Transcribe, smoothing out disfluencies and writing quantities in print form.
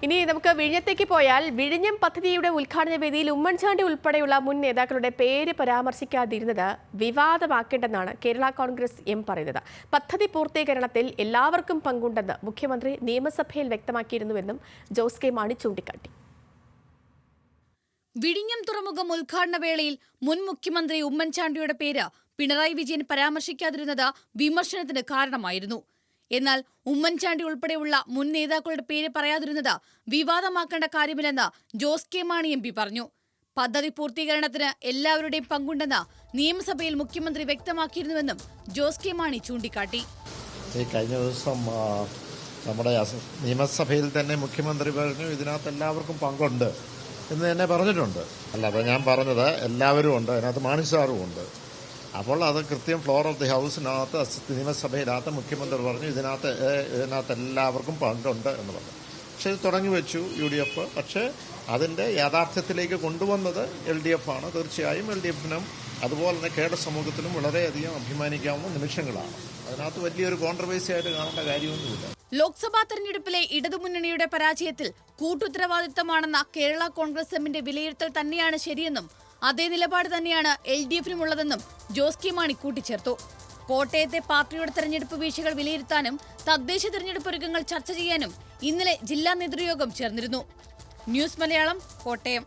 ഇനി നമുക്ക് വിഴിഞ്ഞത്തേക്ക് പോയാൽ വിഴിഞ്ഞം പദ്ധതിയുടെ ഉദ്ഘാടന വേദിയിൽ ഉമ്മൻചാണ്ടി ഉൾപ്പെടെയുള്ള മുൻ നേതാക്കളുടെ പേര് പരാമർശിക്കാതിരുന്നത് വിവാദമാക്കേണ്ടെന്നാണ് കേരള കോൺഗ്രസ് എം പറയുന്നത്. പദ്ധതി പൂർത്തീകരണത്തിൽ എല്ലാവർക്കും പങ്കുണ്ടെന്ന് മുഖ്യമന്ത്രി നിയമസഭയിൽ വ്യക്തമാക്കിയിരുന്നുവെന്നും ജോസ് കെ മാണി ചൂണ്ടിക്കാട്ടി. വിഴിഞ്ഞം തുറമുഖം ഉദ്ഘാടന വേളയിൽ മുൻ മുഖ്യമന്ത്രി ഉമ്മൻചാണ്ടിയുടെ പേര് പിണറായി വിജയൻ പരാമർശിക്കാതിരുന്നത് വിമർശനത്തിന് കാരണമായിരുന്നു. എന്നാൽ ഉമ്മൻചാണ്ടി ഉൾപ്പെടെയുള്ള മുൻ നേതാക്കളുടെ പേര് പറയാതിരുന്നത് വിവാദമാക്കേണ്ട കാര്യമില്ലെന്ന് Jose K Mani M P പറഞ്ഞു. പദ്ധതി പൂർത്തീകരണത്തിന് എല്ലാവരുടെയും പങ്കുണ്ടെന്ന് നിയമസഭയിൽ മുഖ്യമന്ത്രി വ്യക്തമാക്കിയിരുന്നുവെന്നും ജോസ് കെ മാണി ചൂണ്ടിക്കാട്ടി. കഴിഞ്ഞ ദിവസം നമ്മുടെ നിയമസഭയിൽ തന്നെ മുഖ്യമന്ത്രി പറഞ്ഞു ഇതിനകത്ത് എല്ലാവർക്കും പങ്കുണ്ട് എന്ന് തന്നെ പറഞ്ഞിട്ടുണ്ട്. അല്ലാതെ ഞാൻ പറഞ്ഞത് എല്ലാവരും ഉണ്ട്, അതിനകത്ത് മാണി സാറും ഉണ്ട്. അപ്പോൾ അത് കൃത്യം ഫ്ലോർ ഓഫ് ദി ഹൗസിനകത്ത് നിയമസഭയിനകത്ത് മുഖ്യമന്ത്രി പറഞ്ഞു ഇതിനകത്ത് എല്ലാവർക്കും പങ്കുണ്ട് എന്ന് പറഞ്ഞു. പക്ഷേ ഇത് തുടങ്ങി വെച്ചു UDF. പക്ഷേ അതിൻ്റെ യാഥാർത്ഥ്യത്തിലേക്ക് കൊണ്ടുവന്നത് LDF ആണ്. തീർച്ചയായും LDFനും അതുപോലെ തന്നെ കേരള സമൂഹത്തിനും വളരെയധികം അഭിമാനിക്കാവുന്ന നിമിഷങ്ങളാണ്. അതിനകത്ത് വലിയൊരു കോൺട്രവേഴ്സി ആയിട്ട് കാണേണ്ട കാര്യമൊന്നുമില്ല. ലോക്സഭാ തെരഞ്ഞെടുപ്പിലെ ഇടതുമുന്നണിയുടെ പരാജയത്തിൽ കൂട്ടുത്തരവാദിത്തമാണെന്ന കേരള കോൺഗ്രസ് എമ്മിന്റെ വിലയിരുത്തൽ തന്നെയാണ് ശരിയെന്നും അതേ നിലപാട് തന്നെയാണ് LDFനുമുള്ളതെന്നും ജോസ് കെ മാണി കൂട്ടിച്ചേർത്തു. കോട്ടയത്തെ പാർട്ടിയുടെ തെരഞ്ഞെടുപ്പ് വീഴ്ചകൾ വിലയിരുത്താനും തദ്ദേശ തെരഞ്ഞെടുപ്പ് ഒരുക്കങ്ങൾ ചർച്ച ചെയ്യാനും ഇന്നലെ ജില്ലാ നേതൃയോഗം ചേർന്നിരുന്നു. ന്യൂസ് മലയാളം, കോട്ടയം.